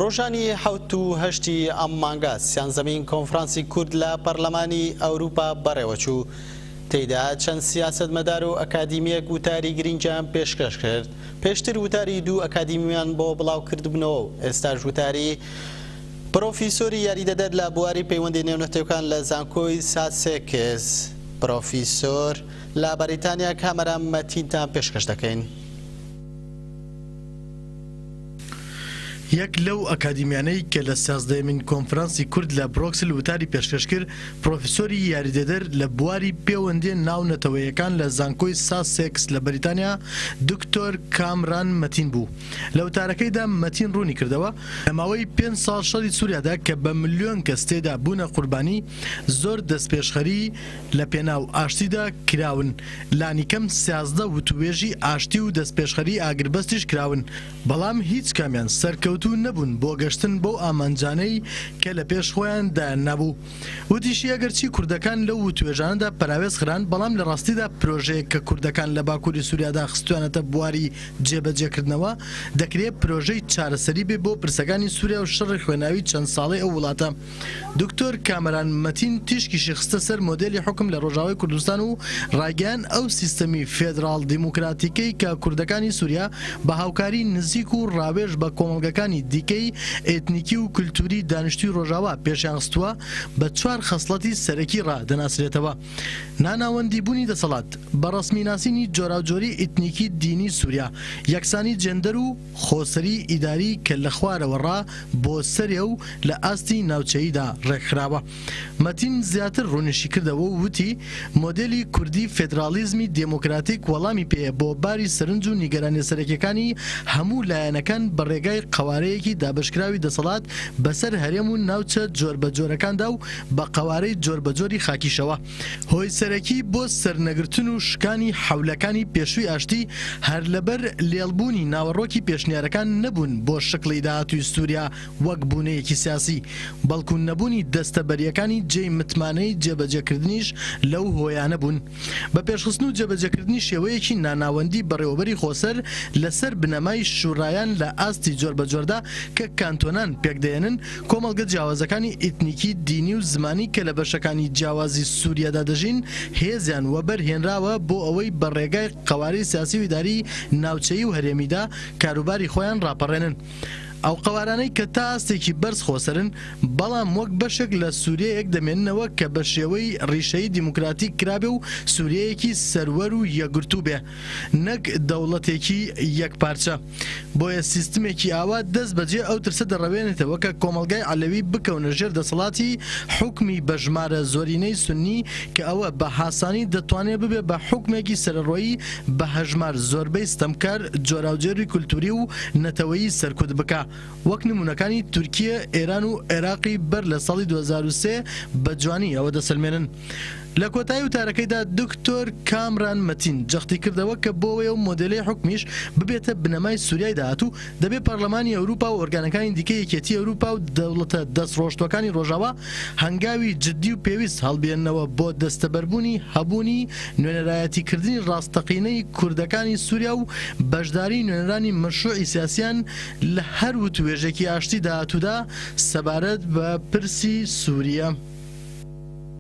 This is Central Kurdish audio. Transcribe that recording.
ڕۆژانی حەوت و هەشتی ئەم مانگە سیانزەمین کۆنفرانسی کورد لە پەرلەمانی ئەوروپا بەڕێوەچوو. تێیدا چەند سیاسەتمەدار و ئەکادیمیەک وتاری گرنگیان پێشکەش کرد. پێشتر وتاری دوو ئەکادیمیان بۆ بڵاوکردبوونەوە و ئێستاش وتاری پرۆفیسۆری یاریدەدەر لە بواری پەیوەندی نێونەتەوەکان لە زانکۆی ساسێکس. پرۆفیسۆر لە بەریتانیا کامەران مەتینتان پێشکەش دەکەین. یەک لەو ئەکادیمیانەی کە لە 16مین کۆنفرانسی کورد لە بروکسل وتاری پێشکەش کرد پرۆفیسۆری یاریدەدەر لە بواری پەیوەندی ناونەتەوەیەکان لە زانکۆی ساسێکس لە بەریتانیا دکتۆر کامران مەتین بوو. لە وتارەکەیدا مەتین ڕوونی کردەوە لە ماوەی 5 ساڵ شەڕی سووریادا کە بە ملیۆن کەس تێدا بوونە قوربانی زۆر دەستپێشخەری لە پێناو ئاشتیدا کراون. لانیکەم 13 وتوێژی ئاشتی و دەستپێشخەری ئاگربەستیش کراون، بەڵام هیچ کامیان سەرکەوت نەبوون بۆ گەشتن بۆ ئامانجانەی کە لە پێش خۆیان دایان نەبوو. وتیشی ئەگەرچی کوردەکان لەو وتوێژانەدا پەراوێز خران، بەڵام لە ڕاستیدا پرۆژەیە کە کوردەکان لە باکووری سووریادا خستوانەتە بواری جێبەجێکردنەوە دەکرێت پرۆژەی چارەسەری بێ بۆ پرسەکانی سووریا و شەڕی خوێناوی چەند ساڵی ئەو وڵاتە. دکتۆر کامەران مەتین تیشکیشی خستە سەر مۆدێلی حکم لە ڕۆژاوای کوردستان و ڕاگەیان ئەو سیستەمی فێدراڵ دیموکراتیکەی کە کوردەکانی سووریا بە هاوکاری نزیک و ڕاوێژ بە کۆمەڵگەکانی دیکەی ئێتنیکی و کولتوری دانیشتووی ڕۆژاوا پێشیان خستووە بە 4 خەسڵەتی سەرەکی ڕادەناسرێتەوە: ناناوەندی بوونی دەسەڵات، بەڕەسمیناسینی جۆراوجۆری ئێتنیکی دینی سووریا، یەکسانی جێندەر و خۆسەری ئیداری کە لە خوارەوە ڕا بۆ سەرێ و لە ئاستی ناوچەییدا ڕێکخراوە. مەتین زیاتر ڕوونیشی کردەوە و وتی مۆدێلی کوردی فێدرالیزمی دێموکراتیک وەڵامی پێیە بۆ باری سەرنج و نیگەرانی سەرەکیەکانی هەموو لایەنەکان بە ڕێگای قوارەیەکی دابشکراوی دەسەڵات بەسەر هەرێم و ناوچە جۆربەجۆرەکاندا و بە قوارەی جۆربەجۆری خاکیشەوە. هۆی سەرەکی بۆ سەرنەگرتن و شکانی حولەکانی پێشووی ئاشتی هەر لەبەر لێڵبوونی ناوەڕۆکی پێشنیارەکان نەبوون بۆ شکلی داهاتووی سووریا وەک بوونەیەکی سیاسی، بەڵکو نەبوونی دەستەبەریەکانی جێی متمانەی جێبەجێکردنیش لەو هۆیانە بوون. بە پێشخستن و جێبەجێکردنی شێوەیەکی ناناوەندی بەڕێوەبەری خۆسەر لەسەر بنەمای شوڕایان لە ئاستی جۆربەجۆردا کە کانتۆنان پێکدێنن، کۆمەڵگە جیاوازەکانی ئێتنیکی دینی و زمانی کە لە بەشەکانی جیاوازی سووریادا دەژین هێزیان وەبەرهێنراوە بۆ ئەوەی بە ڕێگای قوارەی سیاسی و ئیداری ناوچەیی و هەرێمیدا کاروباری خۆیان ڕاپەڕێنن. ئەو قوارانەی کە تا ئاستێکی بەرز خۆسەرن، بەڵام وەک بەشێک لە سووریەیەک دەمێننەوە کە بە شێوەی ڕیشەی دیموکراتیک کرابێ و سووریەیەکی سەروەر و یەکگرتوو بێ، نەک دەوڵەتێکی یەکپارچە. بۆیە سیستمێکی ئاوا دەست بەجێ ئەو ترسە دەڕەوێنێتەوە کە کۆمەڵگای عەلەوی بکەونە ژێر دەسەڵاتی حکمی بە ژمارە زۆرینەی سونی کە ئەوە بە هاسانی دەتوانێت ببێ بە حکمێکی سەرڕۆیی بە هەژمار زۆربەی ستەمکار جۆراوجێری کولتوری و نەتەوەیی سەرکوت بکە، وەک نمونونەکانی تورکیە، ئێران و عێراقی بەر لە ساڵی 2003 بە جوانی ئەوە دەسەلمێنن. لە کۆتایی وتارەکەیدا دکتۆر کامران مەتین جەختی کردەوە کە بۆەوەی و مۆدێلی حکمیش ببێتە بنەمای سووریای داهاتوو دەبێت پەرلەمانی ئەوروپا و ئۆرگانەکانی دیکە یەکێتی ئەوروپا و دەوڵەتە دەستڕۆشتوەکانی ڕۆژاوا هەنگاوی جددی و پێویست هەڵبێننەوە بۆ دەستەبەربوونی هەبوونی نوێنەرایەتیکردنی ڕاستەقینەی کوردەکانی سووریا و بەشداری نوێنەرانی مەشروعی سیاسیان لە هەر وتوێژێکی ئاشتی داهاتوودا سەبارەت بە پرسی سووریا.